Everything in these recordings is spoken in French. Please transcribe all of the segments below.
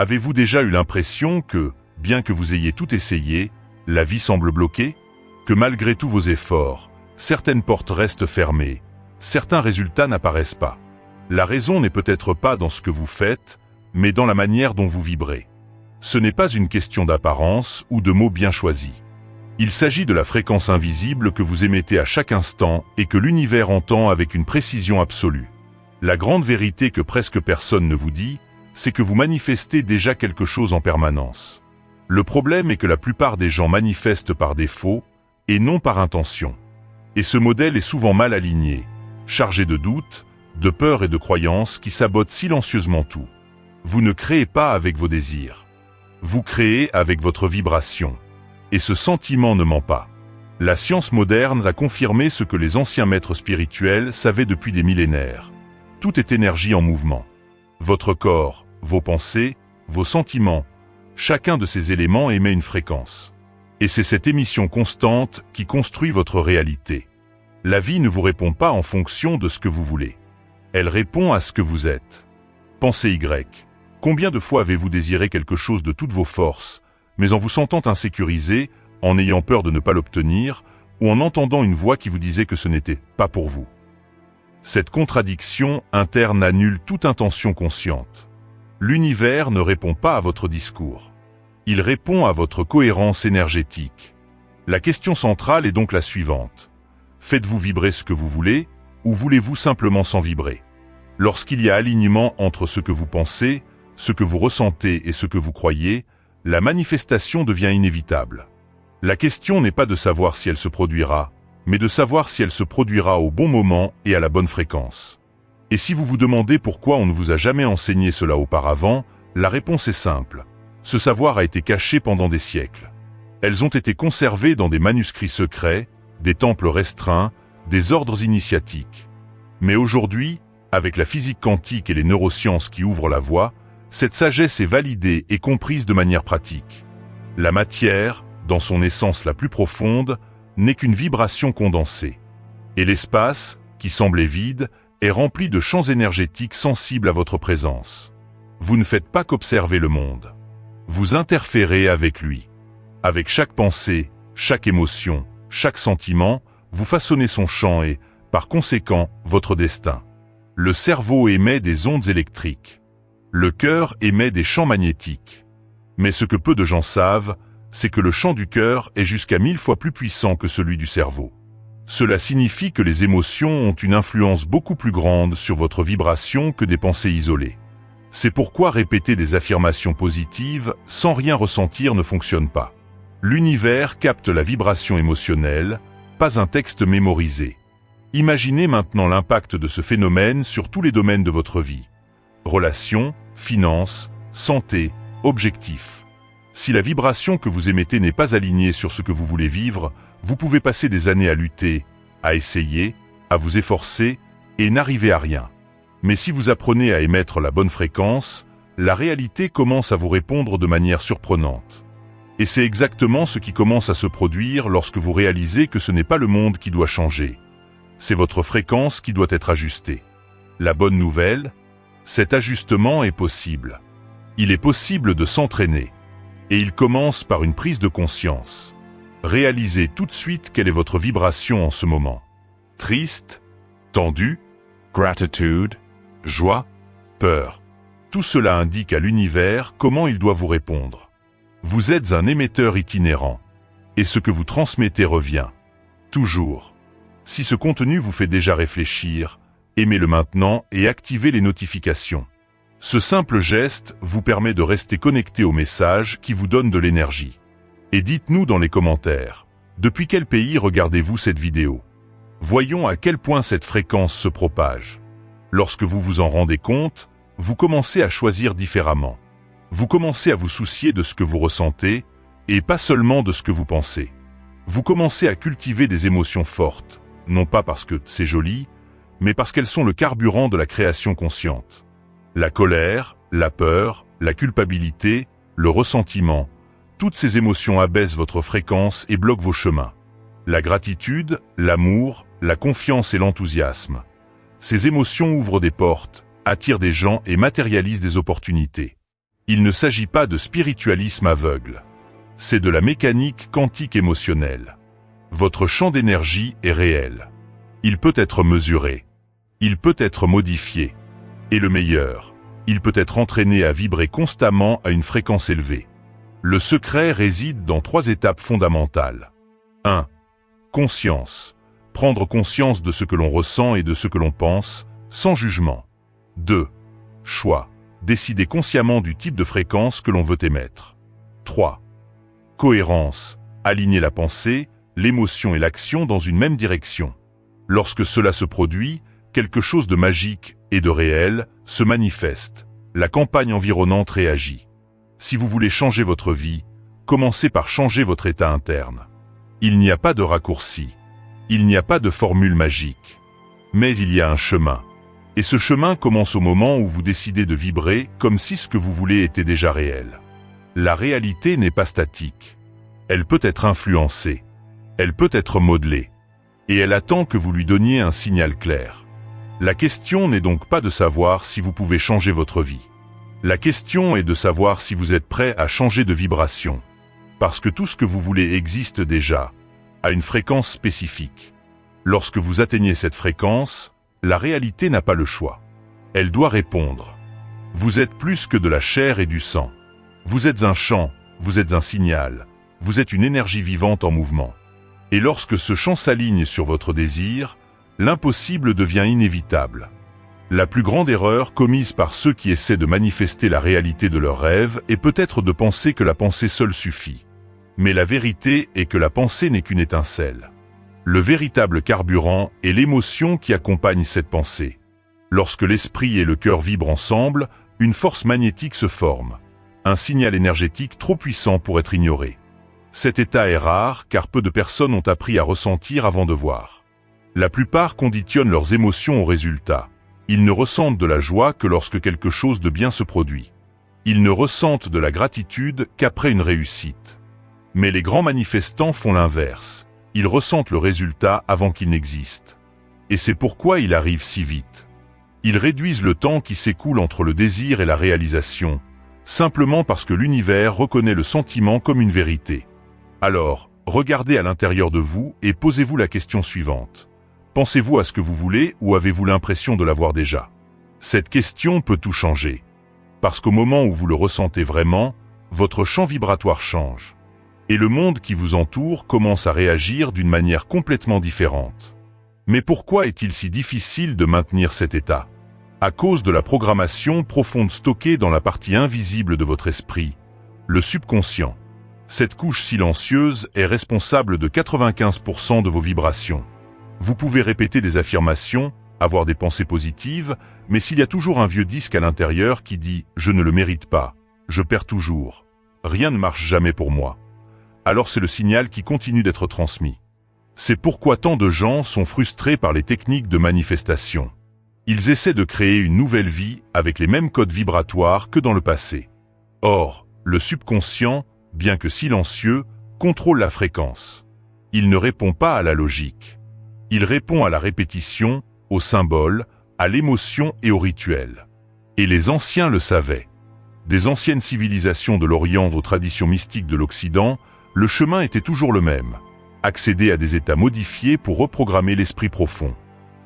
Avez-vous déjà eu l'impression que, bien que vous ayez tout essayé, la vie semble bloquée? Que malgré tous vos efforts, certaines portes restent fermées, certains résultats n'apparaissent pas. La raison n'est peut-être pas dans ce que vous faites, mais dans la manière dont vous vibrez. Ce n'est pas une question d'apparence ou de mots bien choisis. Il s'agit de la fréquence invisible que vous émettez à chaque instant et que l'univers entend avec une précision absolue. La grande vérité que presque personne ne vous dit, c'est que vous manifestez déjà quelque chose en permanence. Le problème est que la plupart des gens manifestent par défaut et non par intention. Et ce modèle est souvent mal aligné, chargé de doutes, de peurs et de croyances qui sabotent silencieusement tout. Vous ne créez pas avec vos désirs. Vous créez avec votre vibration. Et ce sentiment ne ment pas. La science moderne a confirmé ce que les anciens maîtres spirituels savaient depuis des millénaires. Tout est énergie en mouvement. Votre corps, vos pensées, vos sentiments, chacun de ces éléments émet une fréquence. Et c'est cette émission constante qui construit votre réalité. La vie ne vous répond pas en fonction de ce que vous voulez. Elle répond à ce que vous êtes. Pensez Y. Combien de fois avez-vous désiré quelque chose de toutes vos forces, mais en vous sentant insécurisé, en ayant peur de ne pas l'obtenir, ou en entendant une voix qui vous disait que ce n'était pas pour vous? Cette contradiction interne annule toute intention consciente. L'univers ne répond pas à votre discours. Il répond à votre cohérence énergétique. La question centrale est donc la suivante. Faites-vous vibrer ce que vous voulez, ou voulez-vous simplement sans vibrer? Lorsqu'il y a alignement entre ce que vous pensez, ce que vous ressentez et ce que vous croyez, la manifestation devient inévitable. La question n'est pas de savoir si elle se produira, mais de savoir si elle se produira au bon moment et à la bonne fréquence. Et si vous vous demandez pourquoi on ne vous a jamais enseigné cela auparavant, la réponse est simple. Ce savoir a été caché pendant des siècles. Elles ont été conservées dans des manuscrits secrets, des temples restreints, des ordres initiatiques. Mais aujourd'hui, avec la physique quantique et les neurosciences qui ouvrent la voie, cette sagesse est validée et comprise de manière pratique. La matière, dans son essence la plus profonde, n'est qu'une vibration condensée. Et l'espace, qui semblait vide, est rempli de champs énergétiques sensibles à votre présence. Vous ne faites pas qu'observer le monde. Vous interférez avec lui. Avec chaque pensée, chaque émotion, chaque sentiment, vous façonnez son champ et, par conséquent, votre destin. Le cerveau émet des ondes électriques. Le cœur émet des champs magnétiques. Mais ce que peu de gens savent, c'est que le champ du cœur est jusqu'à 1000 fois plus puissant que celui du cerveau. Cela signifie que les émotions ont une influence beaucoup plus grande sur votre vibration que des pensées isolées. C'est pourquoi répéter des affirmations positives sans rien ressentir ne fonctionne pas. L'univers capte la vibration émotionnelle, pas un texte mémorisé. Imaginez maintenant l'impact de ce phénomène sur tous les domaines de votre vie. Relations, finances, santé, objectifs. Si la vibration que vous émettez n'est pas alignée sur ce que vous voulez vivre, vous pouvez passer des années à lutter, à essayer, à vous efforcer et n'arriver à rien. Mais si vous apprenez à émettre la bonne fréquence, la réalité commence à vous répondre de manière surprenante. Et c'est exactement ce qui commence à se produire lorsque vous réalisez que ce n'est pas le monde qui doit changer. C'est votre fréquence qui doit être ajustée. La bonne nouvelle, cet ajustement est possible. Il est possible de s'entraîner. Et il commence par une prise de conscience. Réalisez tout de suite quelle est votre vibration en ce moment. Triste, tendu, gratitude, joie, peur. Tout cela indique à l'univers comment il doit vous répondre. Vous êtes un émetteur itinérant. Et ce que vous transmettez revient. Toujours. Si ce contenu vous fait déjà réfléchir, aimez-le maintenant et activez les notifications. Ce simple geste vous permet de rester connecté aux messages qui vous donnent de l'énergie. Et dites-nous dans les commentaires, depuis quel pays regardez-vous cette vidéo? Voyons à quel point cette fréquence se propage. Lorsque vous vous en rendez compte, vous commencez à choisir différemment. Vous commencez à vous soucier de ce que vous ressentez, et pas seulement de ce que vous pensez. Vous commencez à cultiver des émotions fortes, non pas parce que c'est joli, mais parce qu'elles sont le carburant de la création consciente. La colère, la peur, la culpabilité, le ressentiment, toutes ces émotions abaissent votre fréquence et bloquent vos chemins. La gratitude, l'amour, la confiance et l'enthousiasme. Ces émotions ouvrent des portes, attirent des gens et matérialisent des opportunités. Il ne s'agit pas de spiritualisme aveugle. C'est de la mécanique quantique émotionnelle. Votre champ d'énergie est réel. Il peut être mesuré. Il peut être modifié. Et le meilleur, il peut être entraîné à vibrer constamment à une fréquence élevée. Le secret réside dans 3 étapes fondamentales. 1. Conscience. Prendre conscience de ce que l'on ressent et de ce que l'on pense, sans jugement. 2. Choix. Décider consciemment du type de fréquence que l'on veut émettre. 3. Cohérence. Aligner la pensée, l'émotion et l'action dans une même direction. Lorsque cela se produit, quelque chose de magique et de réel se manifeste. La campagne environnante réagit. Si vous voulez changer votre vie, commencez par changer votre état interne. Il n'y a pas de raccourci. Il n'y a pas de formule magique. Mais il y a un chemin. Et ce chemin commence au moment où vous décidez de vibrer comme si ce que vous voulez était déjà réel. La réalité n'est pas statique. Elle peut être influencée. Elle peut être modelée. Et elle attend que vous lui donniez un signal clair. La question n'est donc pas de savoir si vous pouvez changer votre vie. La question est de savoir si vous êtes prêt à changer de vibration. Parce que tout ce que vous voulez existe déjà, à une fréquence spécifique. Lorsque vous atteignez cette fréquence, la réalité n'a pas le choix. Elle doit répondre. Vous êtes plus que de la chair et du sang. Vous êtes un chant, vous êtes un signal, vous êtes une énergie vivante en mouvement. Et lorsque ce champ s'aligne sur votre désir, l'impossible devient inévitable. La plus grande erreur commise par ceux qui essaient de manifester la réalité de leurs rêves est peut-être de penser que la pensée seule suffit. Mais la vérité est que la pensée n'est qu'une étincelle. Le véritable carburant est l'émotion qui accompagne cette pensée. Lorsque l'esprit et le cœur vibrent ensemble, une force magnétique se forme. Un signal énergétique trop puissant pour être ignoré. Cet état est rare car peu de personnes ont appris à ressentir avant de voir. La plupart conditionnent leurs émotions au résultat. Ils ne ressentent de la joie que lorsque quelque chose de bien se produit. Ils ne ressentent de la gratitude qu'après une réussite. Mais les grands manifestants font l'inverse. Ils ressentent le résultat avant qu'il n'existe. Et c'est pourquoi il arrive si vite. Ils réduisent le temps qui s'écoule entre le désir et la réalisation, simplement parce que l'univers reconnaît le sentiment comme une vérité. Alors, regardez à l'intérieur de vous et posez-vous la question suivante. Pensez-vous à ce que vous voulez ou avez-vous l'impression de l'avoir déjà? Cette question peut tout changer. Parce qu'au moment où vous le ressentez vraiment, votre champ vibratoire change. Et le monde qui vous entoure commence à réagir d'une manière complètement différente. Mais pourquoi est-il si difficile de maintenir cet état? À cause de la programmation profonde stockée dans la partie invisible de votre esprit, le subconscient. Cette couche silencieuse est responsable de 95% de vos vibrations. Vous pouvez répéter des affirmations, avoir des pensées positives, mais s'il y a toujours un vieux disque à l'intérieur qui dit « Je ne le mérite pas, je perds toujours, rien ne marche jamais pour moi », alors c'est le signal qui continue d'être transmis. C'est pourquoi tant de gens sont frustrés par les techniques de manifestation. Ils essaient de créer une nouvelle vie avec les mêmes codes vibratoires que dans le passé. Or, le subconscient, bien que silencieux, contrôle la fréquence. Il ne répond pas à la logique. Il répond à la répétition, au symbole, à l'émotion et au rituel. Et les anciens le savaient. Des anciennes civilisations de l'Orient aux traditions mystiques de l'Occident, le chemin était toujours le même. Accéder à des états modifiés pour reprogrammer l'esprit profond.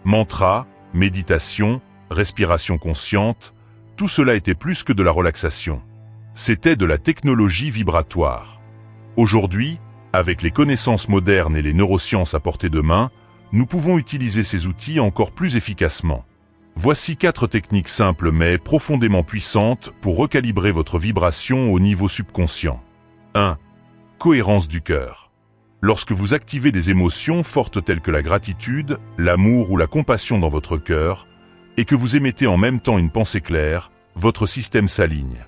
Mantra, méditation, respiration consciente, tout cela était plus que de la relaxation. C'était de la technologie vibratoire. Aujourd'hui, avec les connaissances modernes et les neurosciences à portée de main, nous pouvons utiliser ces outils encore plus efficacement. Voici 4 techniques simples mais profondément puissantes pour recalibrer votre vibration au niveau subconscient. 1. Cohérence du cœur. Lorsque vous activez des émotions fortes telles que la gratitude, l'amour ou la compassion dans votre cœur, et que vous émettez en même temps une pensée claire, votre système s'aligne.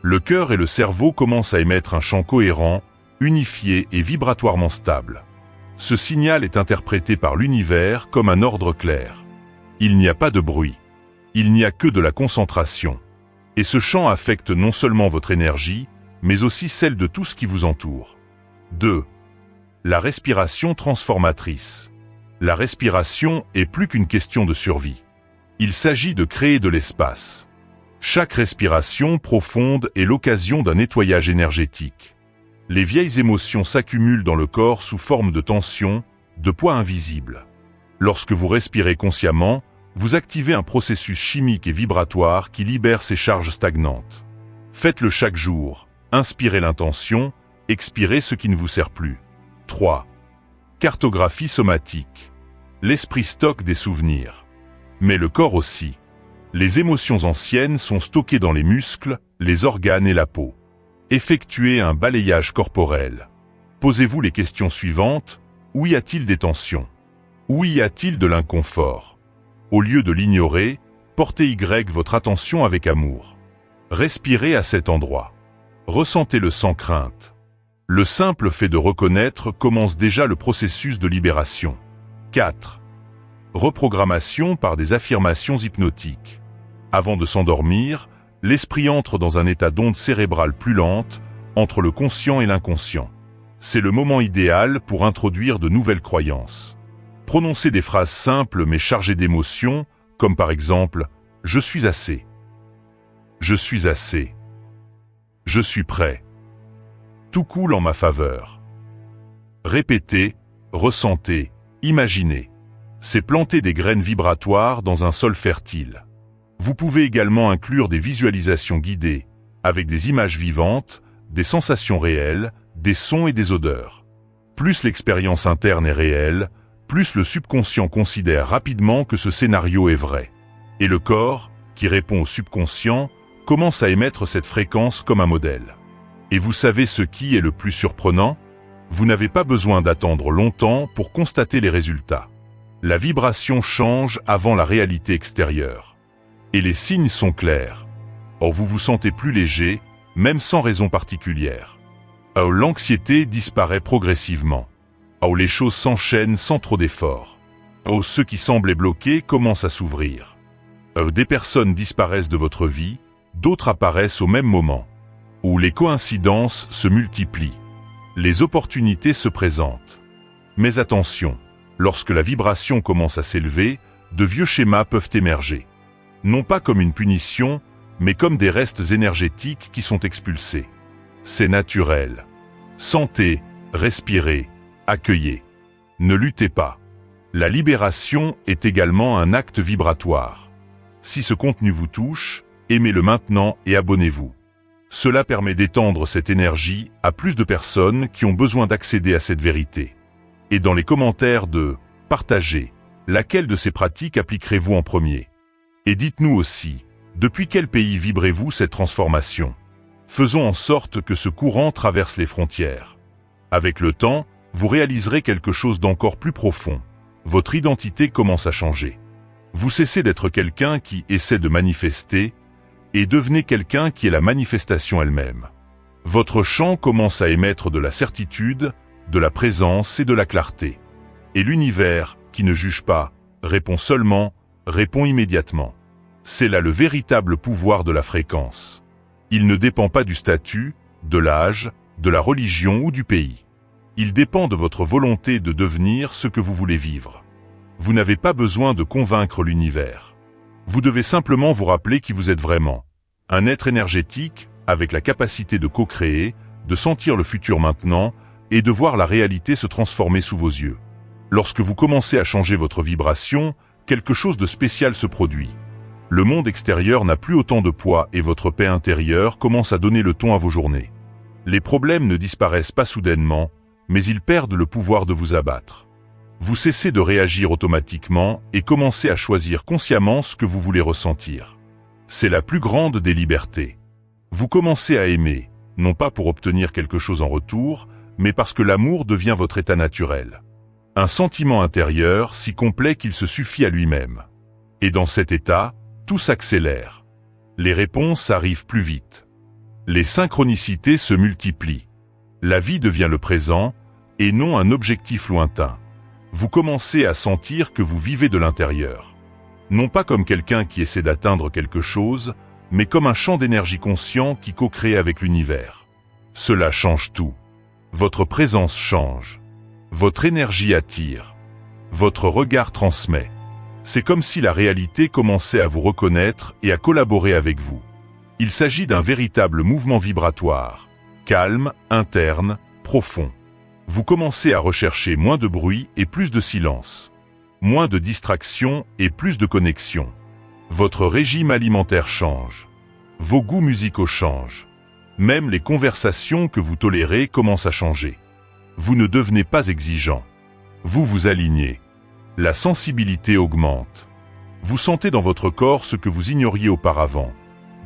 Le cœur et le cerveau commencent à émettre un chant cohérent, unifié et vibratoirement stable. Ce signal est interprété par l'univers comme un ordre clair. Il n'y a pas de bruit. Il n'y a que de la concentration. Et ce chant affecte non seulement votre énergie, mais aussi celle de tout ce qui vous entoure. 2. La respiration transformatrice. La respiration est plus qu'une question de survie. Il s'agit de créer de l'espace. Chaque respiration profonde est l'occasion d'un nettoyage énergétique. Les vieilles émotions s'accumulent dans le corps sous forme de tension, de poids invisible. Lorsque vous respirez consciemment, vous activez un processus chimique et vibratoire qui libère ces charges stagnantes. Faites-le chaque jour. Inspirez l'intention, expirez ce qui ne vous sert plus. 3. Cartographie somatique. L'esprit stocke des souvenirs. Mais le corps aussi. Les émotions anciennes sont stockées dans les muscles, les organes et la peau. Effectuez un balayage corporel. Posez-vous les questions suivantes. Où y a-t-il des tensions? Où y a-t-il de l'inconfort? Au lieu de l'ignorer, portez votre attention avec amour. Respirez à cet endroit. Ressentez-le sans crainte. Le simple fait de reconnaître commence déjà le processus de libération. 4. Reprogrammation par des affirmations hypnotiques. Avant de s'endormir, l'esprit entre dans un état d'onde cérébrale plus lente, entre le conscient et l'inconscient. C'est le moment idéal pour introduire de nouvelles croyances. Prononcez des phrases simples mais chargées d'émotions, comme par exemple « Je suis assez »,« Je suis assez »,« Je suis prêt »,« Tout coule en ma faveur ». Répétez, ressentez, imaginez. C'est planter des graines vibratoires dans un sol fertile. Vous pouvez également inclure des visualisations guidées, avec des images vivantes, des sensations réelles, des sons et des odeurs. Plus l'expérience interne est réelle, plus le subconscient considère rapidement que ce scénario est vrai. Et le corps, qui répond au subconscient, commence à émettre cette fréquence comme un modèle. Et vous savez ce qui est le plus surprenant? Vous n'avez pas besoin d'attendre longtemps pour constater les résultats. La vibration change avant la réalité extérieure. Et les signes sont clairs. Or vous vous sentez plus léger, même sans raison particulière. Or l'anxiété disparaît progressivement. Or les choses s'enchaînent sans trop d'efforts. Or ceux qui semblaient bloqués commencent à s'ouvrir. Or des personnes disparaissent de votre vie, d'autres apparaissent au même moment. Où les coïncidences se multiplient. Les opportunités se présentent. Mais attention, lorsque la vibration commence à s'élever, de vieux schémas peuvent émerger. Non pas comme une punition, mais comme des restes énergétiques qui sont expulsés. C'est naturel. Sentez, respirez, accueillez. Ne luttez pas. La libération est également un acte vibratoire. Si ce contenu vous touche, aimez-le maintenant et abonnez-vous. Cela permet d'étendre cette énergie à plus de personnes qui ont besoin d'accéder à cette vérité. Et dans les commentaires partagez, laquelle de ces pratiques appliquerez-vous en premier? Et dites-nous aussi, depuis quel pays vibrez-vous cette transformation? Faisons en sorte que ce courant traverse les frontières. Avec le temps, vous réaliserez quelque chose d'encore plus profond. Votre identité commence à changer. Vous cessez d'être quelqu'un qui essaie de manifester et devenez quelqu'un qui est la manifestation elle-même. Votre champ commence à émettre de la certitude, de la présence et de la clarté. Et l'univers, qui ne juge pas, répond seulement, répond immédiatement. C'est là le véritable pouvoir de la fréquence. Il ne dépend pas du statut, de l'âge, de la religion ou du pays. Il dépend de votre volonté de devenir ce que vous voulez vivre. Vous n'avez pas besoin de convaincre l'univers. Vous devez simplement vous rappeler qui vous êtes vraiment. Un être énergétique, avec la capacité de co-créer, de sentir le futur maintenant, et de voir la réalité se transformer sous vos yeux. Lorsque vous commencez à changer votre vibration, quelque chose de spécial se produit. Le monde extérieur n'a plus autant de poids et votre paix intérieure commence à donner le ton à vos journées. Les problèmes ne disparaissent pas soudainement, mais ils perdent le pouvoir de vous abattre. Vous cessez de réagir automatiquement et commencez à choisir consciemment ce que vous voulez ressentir. C'est la plus grande des libertés. Vous commencez à aimer, non pas pour obtenir quelque chose en retour, mais parce que l'amour devient votre état naturel. Un sentiment intérieur si complet qu'il se suffit à lui-même. Et dans cet état, tout s'accélère. Les réponses arrivent plus vite. Les synchronicités se multiplient. La vie devient le présent, et non un objectif lointain. Vous commencez à sentir que vous vivez de l'intérieur. Non pas comme quelqu'un qui essaie d'atteindre quelque chose, mais comme un champ d'énergie conscient qui co-crée avec l'univers. Cela change tout. Votre présence change. Votre énergie attire. Votre regard transmet. C'est comme si la réalité commençait à vous reconnaître et à collaborer avec vous. Il s'agit d'un véritable mouvement vibratoire, calme, interne, profond. Vous commencez à rechercher moins de bruit et plus de silence, moins de distractions et plus de connexion. Votre régime alimentaire change. Vos goûts musicaux changent. Même les conversations que vous tolérez commencent à changer. Vous ne devenez pas exigeant. Vous vous alignez. La sensibilité augmente. Vous sentez dans votre corps ce que vous ignoriez auparavant.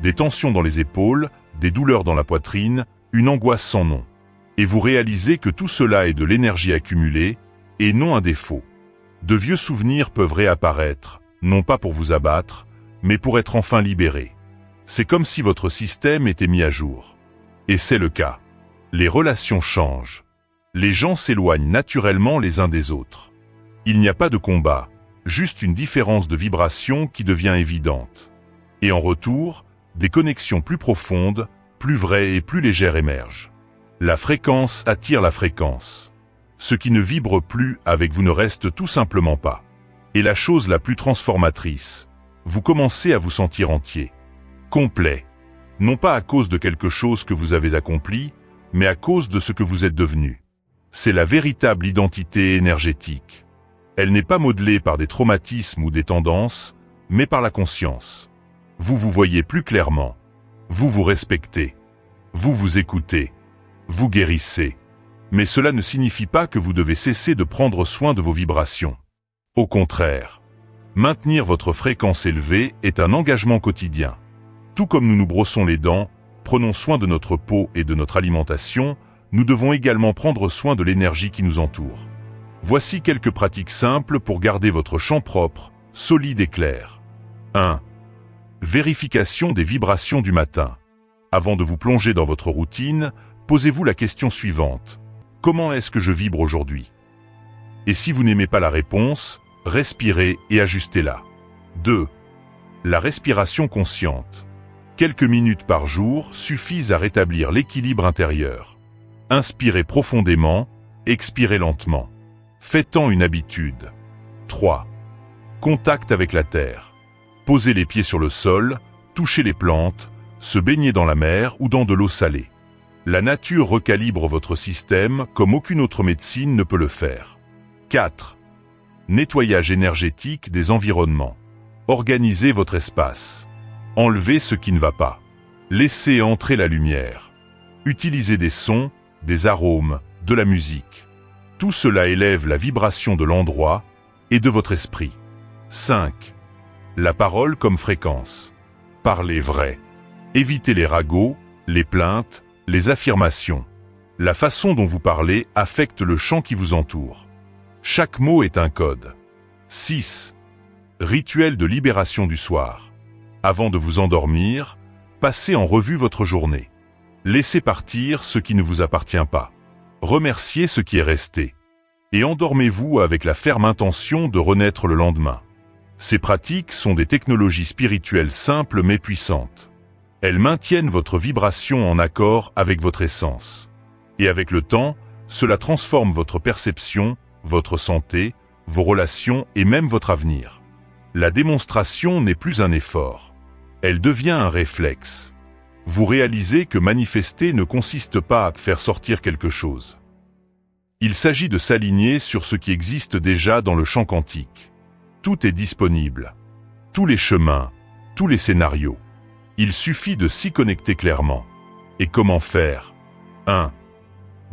Des tensions dans les épaules, des douleurs dans la poitrine, une angoisse sans nom. Et vous réalisez que tout cela est de l'énergie accumulée, et non un défaut. De vieux souvenirs peuvent réapparaître, non pas pour vous abattre, mais pour être enfin libérés. C'est comme si votre système était mis à jour. Et c'est le cas. Les relations changent. Les gens s'éloignent naturellement les uns des autres. Il n'y a pas de combat, juste une différence de vibration qui devient évidente. Et en retour, des connexions plus profondes, plus vraies et plus légères émergent. La fréquence attire la fréquence. Ce qui ne vibre plus avec vous ne reste tout simplement pas. Et la chose la plus transformatrice, vous commencez à vous sentir entier, complet, non pas à cause de quelque chose que vous avez accompli, mais à cause de ce que vous êtes devenu. C'est la véritable identité énergétique. Elle n'est pas modelée par des traumatismes ou des tendances, mais par la conscience. Vous vous voyez plus clairement. Vous vous respectez. Vous vous écoutez. Vous guérissez. Mais cela ne signifie pas que vous devez cesser de prendre soin de vos vibrations. Au contraire, maintenir votre fréquence élevée est un engagement quotidien. Tout comme nous nous brossons les dents, prenons soin de notre peau et de notre alimentation, nous devons également prendre soin de l'énergie qui nous entoure. Voici quelques pratiques simples pour garder votre champ propre, solide et clair. 1. Vérification des vibrations du matin. Avant de vous plonger dans votre routine, posez-vous la question suivante. Comment est-ce que je vibre aujourd'hui? Et si vous n'aimez pas la réponse, respirez et ajustez-la. 2. La respiration consciente. Quelques minutes par jour suffisent à rétablir l'équilibre intérieur. Inspirez profondément, expirez lentement. Faites-en une habitude. 3. Contact avec la terre. Posez les pieds sur le sol, touchez les plantes, se baigner dans la mer ou dans de l'eau salée. La nature recalibre votre système comme aucune autre médecine ne peut le faire. 4. Nettoyage énergétique des environnements. Organisez votre espace. Enlevez ce qui ne va pas. Laissez entrer la lumière. Utilisez des sons, des arômes, de la musique. Tout cela élève la vibration de l'endroit et de votre esprit. 5. La parole comme fréquence. Parlez vrai. Évitez les ragots, les plaintes, les affirmations. La façon dont vous parlez affecte le champ qui vous entoure. Chaque mot est un code. 6. Rituel de libération du soir. Avant de vous endormir, passez en revue votre journée. Laissez partir ce qui ne vous appartient pas. Remerciez ce qui est resté. Et endormez-vous avec la ferme intention de renaître le lendemain. Ces pratiques sont des technologies spirituelles simples mais puissantes. Elles maintiennent votre vibration en accord avec votre essence. Et avec le temps, cela transforme votre perception, votre santé, vos relations et même votre avenir. La démonstration n'est plus un effort. Elle devient un réflexe. Vous réalisez que manifester ne consiste pas à faire sortir quelque chose. Il s'agit de s'aligner sur ce qui existe déjà dans le champ quantique. Tout est disponible. Tous les chemins, tous les scénarios. Il suffit de s'y connecter clairement. Et comment faire? 1.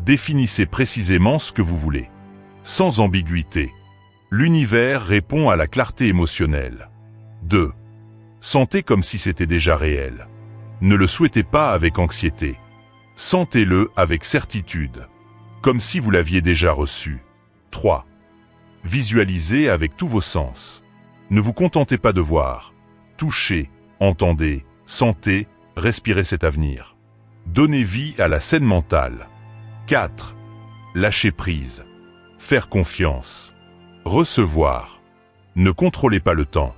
Définissez précisément ce que vous voulez. Sans ambiguïté. L'univers répond à la clarté émotionnelle. 2. Sentez comme si c'était déjà réel. Ne le souhaitez pas avec anxiété. Sentez-le avec certitude, comme si vous l'aviez déjà reçu. 3. Visualisez avec tous vos sens. Ne vous contentez pas de voir. Touchez, entendez, sentez, respirez cet avenir. Donnez vie à la scène mentale. 4. Lâchez prise. Faire confiance. Recevoir. Ne contrôlez pas le temps,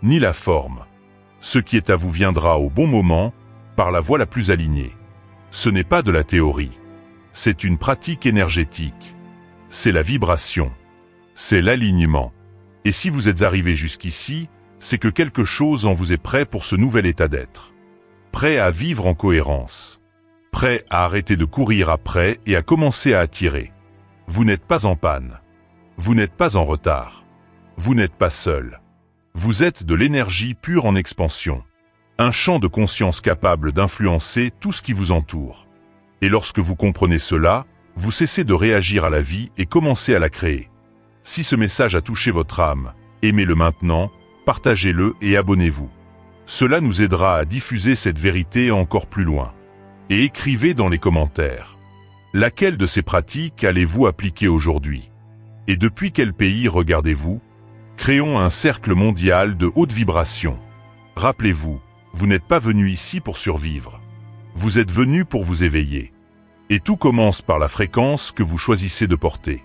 ni la forme. Ce qui est à vous viendra au bon moment, par la voie la plus alignée. Ce n'est pas de la théorie. C'est une pratique énergétique. C'est la vibration. C'est l'alignement. Et si vous êtes arrivé jusqu'ici, c'est que quelque chose en vous est prêt pour ce nouvel état d'être. prêt à vivre en cohérence. Prêt à arrêter de courir après et à commencer à attirer. Vous n'êtes pas en panne. Vous n'êtes pas en retard. Vous n'êtes pas seul. Vous êtes de l'énergie pure en expansion. Un champ de conscience capable d'influencer tout ce qui vous entoure. Et lorsque vous comprenez cela, vous cessez de réagir à la vie et commencez à la créer. Si ce message a touché votre âme, aimez-le maintenant, partagez-le et abonnez-vous. Cela nous aidera à diffuser cette vérité encore plus loin. Et écrivez dans les commentaires. Laquelle de ces pratiques allez-vous appliquer aujourd'hui? Et depuis quel pays regardez-vous? Créons un cercle mondial de haute vibration. Rappelez-vous, vous n'êtes pas venu ici pour survivre. Vous êtes venu pour vous éveiller. Et tout commence par la fréquence que vous choisissez de porter.